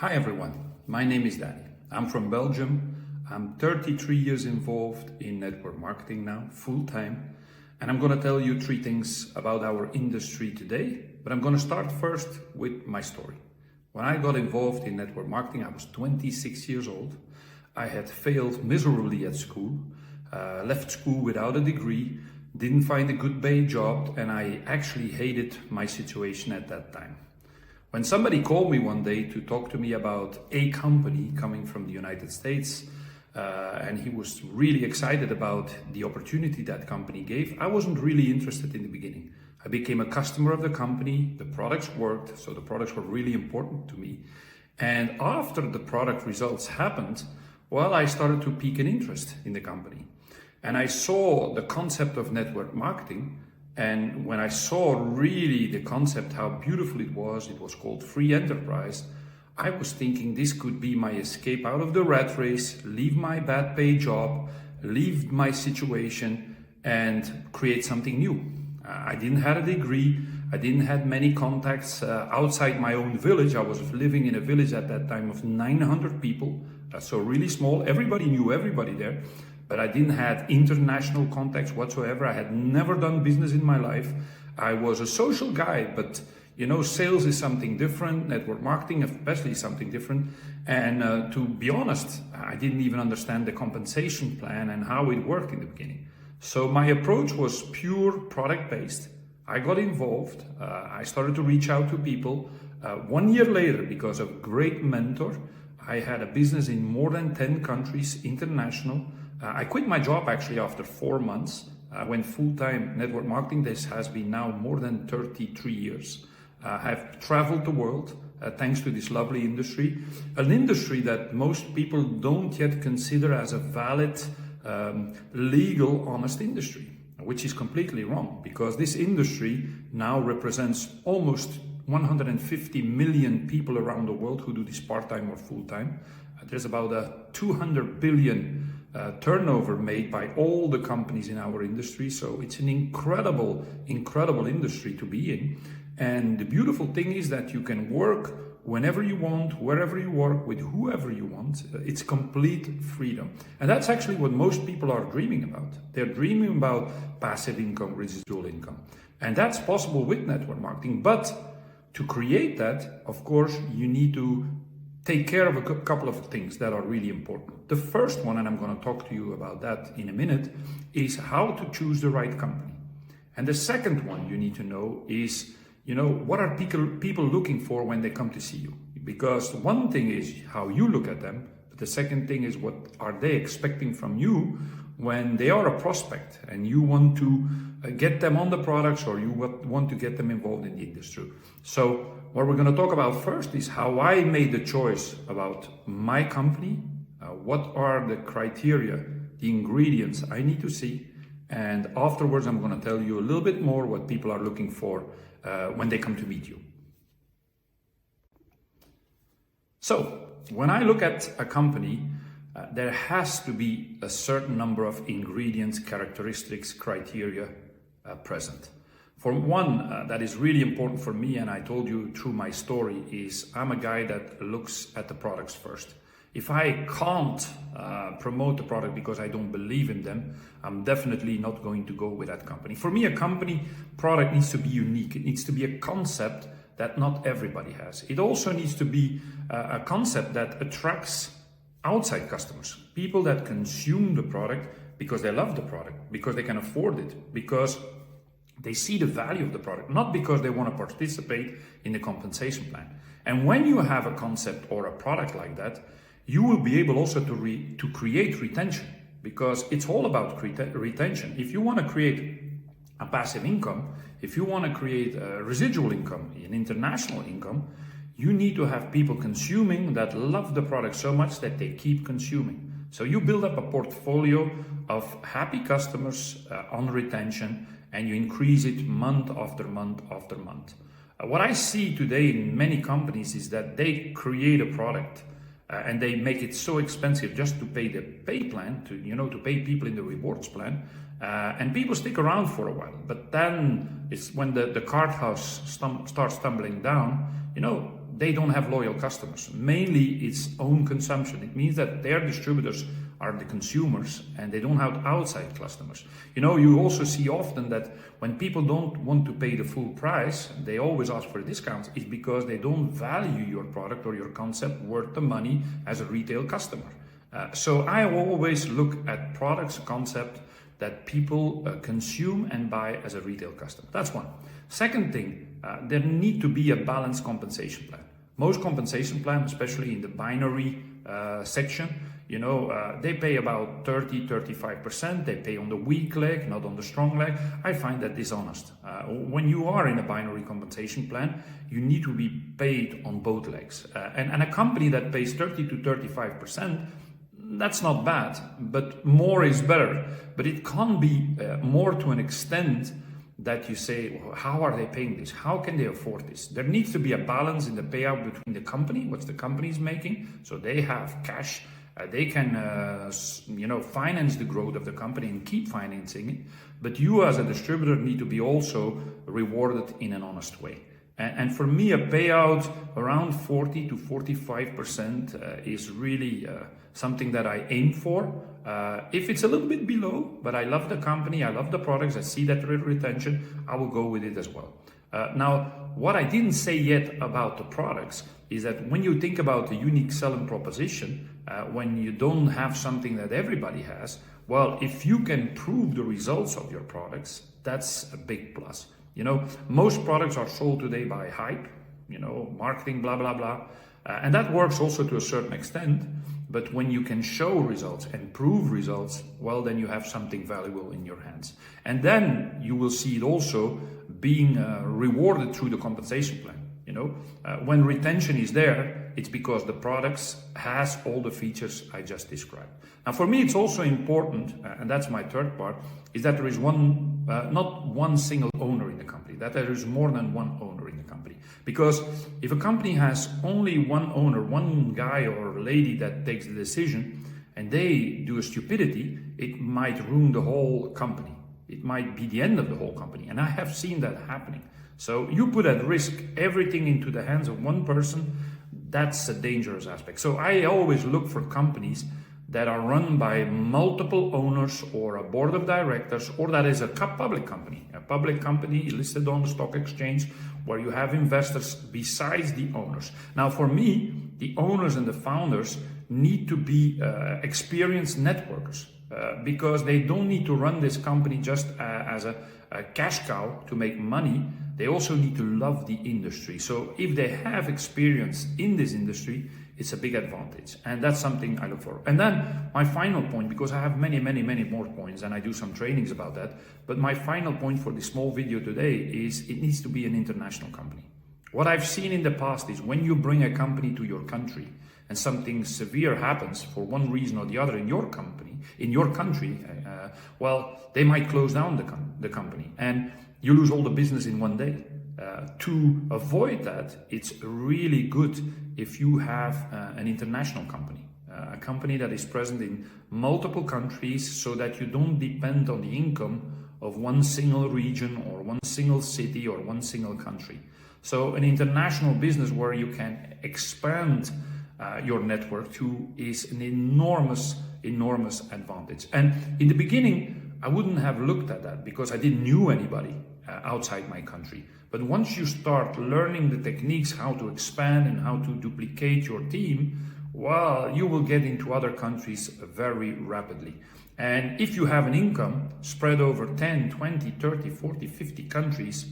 Hi everyone, my name is Danny. I'm from Belgium. I'm 33 years involved in network marketing now, full time. And I'm going to tell you three things about our industry today. But I'm going to start first with my story. When I got involved in network marketing, I was 26 years old. I had failed miserably at school, left school without a degree, didn't find a good paid job, and I actually hated my situation at that time. When somebody called me one day to talk to me about a company coming from the United States, and he was really excited about the opportunity that company gave, I wasn't really interested in the beginning. I became a customer of the company, the products worked, so the products were really important to me. And after the product results happened, well, I started to pique an interest in the company. And I saw the concept of network marketing. And when I saw really the concept, how beautiful it was called free enterprise, I was thinking this could be my escape out of the rat race, leave my bad paid job, leave my situation and create something new. I didn't have a degree. I didn't have many contacts outside my own village. I was living in a village at that time of 900 people. So really small. Everybody knew everybody there. But I didn't have international contacts whatsoever. I had never done business in my life. I was a social guy, but you know, sales is something different. Network marketing especially is something different. And to be honest, I didn't even understand the compensation plan and how it worked in the beginning. So my approach was pure product based. I got involved. I started to reach out to people. 1 year later, because of a great mentor, I had a business in more than 10 countries, international. I quit my job actually after 4 months. I went full-time network marketing. This has been now more than 33 years. I've traveled the world thanks to this lovely industry, an industry that most people don't yet consider as a valid, legal, honest industry, which is completely wrong because this industry now represents almost 150 million people around the world who do this part-time or full-time. There's about a 200 billion turnover made by all the companies in our industry. So it's an incredible industry to be in. And the beautiful thing is that you can work whenever you want, wherever you work, with whoever you want. It's complete freedom. And that's actually what most people are dreaming about. They're dreaming about passive income, residual income. And that's possible with network marketing. But to create that, of course, you need to take care of a couple of things that are really important. The first one, and I'm going to talk to you about that in a minute, is how to choose the right company. And the second one you need to know is, you know, what are people looking for when they come to see you? Because one thing is how you look at them, but the second thing is what are they expecting from you when they are a prospect and you want to get them on the products or you want to get them involved in the industry. So what we're going to talk about first is how I made the choice about my company, what are the criteria, the ingredients I need to see, and afterwards I'm going to tell you a little bit more what people are looking for when they come to meet you. So when I look at a company, there has to be a certain number of ingredients, characteristics, criteria present. For one, that is really important for me, and I told you through my story, is I'm a guy that looks at the products first. If I can't promote the product because I don't believe in them, I'm definitely not going to go with that company. For me, a company product needs to be unique. It needs to be a concept that not everybody has. It also needs to be a concept that attracts outside customers, people that consume the product because they love the product, because they can afford it, because they see the value of the product, not because they want to participate in the compensation plan. And when you have a concept or a product like that, you will be able also to create retention, because it's all about retention. If you want to create a passive income, if you want to create a residual income, an international income, you need to have people consuming that love the product so much that they keep consuming. So you build up a portfolio of happy customers on retention, and you increase it month after month after month. What I see today in many companies is that they create a product and they make it so expensive just to pay the pay plan, to pay people in the rewards plan, and people stick around for a while. But then it's when the cart house starts tumbling down, they don't have loyal customers. Mainly it's own consumption. It means that their distributors are the consumers and they don't have outside customers. You also see often that when people don't want to pay the full price, they always ask for discounts, is because they don't value your product or your concept worth the money as a retail customer. So I always look at products, concept that people consume and buy as a retail customer. That's one. Second thing, there need to be a balanced compensation plan. Most compensation plans, especially in the binary section, they pay about 30-35%. They pay on the weak leg, not on the strong leg. I find that dishonest. When you are in a binary compensation plan, you need to be paid on both legs. And a company that pays 30-35%, that's not bad, but more is better. But it can't be more to an extent that you say, well, how are they paying this? How can they afford this? There needs to be a balance in the payout between the company, what the company is making, so they have cash. They can, finance the growth of the company and keep financing it. But you as a distributor need to be also rewarded in an honest way. And for me, a payout around 40-45% is really something that I aim for. If it's a little bit below, but I love the company, I love the products, I see that retention, I will go with it as well. Now, what I didn't say yet about the products is that when you think about the unique selling proposition, when you don't have something that everybody has, well, if you can prove the results of your products, that's a big plus. Most products are sold today by hype, marketing, blah, blah, blah. And that works also to a certain extent. But when you can show results and prove results, well, then you have something valuable in your hands. And then you will see it also being rewarded through the compensation plan. When retention is there, it's because the products has all the features I just described. Now, for me, it's also important, and that's my third part, is that there is not one single owner in the company, that there is more than one owner in the company. Because if a company has only one owner, one guy or lady that takes the decision, and they do a stupidity, it might ruin the whole company. It might be the end of the whole company. And I have seen that happening. So you put at risk everything into the hands of one person, that's a dangerous aspect. So I always look for companies that are run by multiple owners or a board of directors, or that is a public company listed on the stock exchange where you have investors besides the owners. Now, for me, the owners and the founders need to be experienced networkers because they don't need to run this company just as a cash cow to make money. They also need to love the industry. So if they have experience in this industry, it's a big advantage. And that's something I look for. And then my final point, because I have many more points and I do some trainings about that. But my final point for this small video today is it needs to be an international company. What I've seen in the past is when you bring a company to your country and something severe happens for one reason or the other in your country, well, they might close down the company and you lose all the business in one day. To avoid that, it's really good if you have an international company, a company that is present in multiple countries so that you don't depend on the income of one single region or one single city or one single country. So an international business where you can expand your network to is an enormous advantage. And in the beginning, I wouldn't have looked at that because I didn't know anybody outside my country. But once you start learning the techniques, how to expand and how to duplicate your team, well, you will get into other countries very rapidly. And if you have an income spread over 10, 20, 30, 40, 50 countries,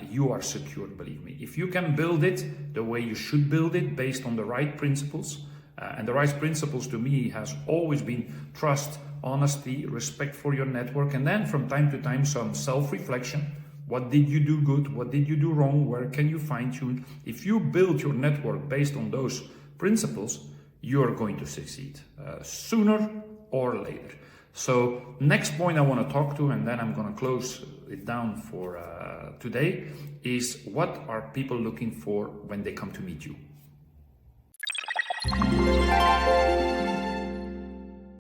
you are secured, believe me. If you can build it the way you should build it, based on the right principles, and the right principles to me has always been trust, honesty, respect for your network, and then from time to time some self-reflection. What did you do good? What did you do wrong? Where can you fine-tune? If you build your network based on those principles, you're going to succeed sooner or later. So next point I want to talk to, and then I'm going to close it down for today, is what are people looking for when they come to meet you?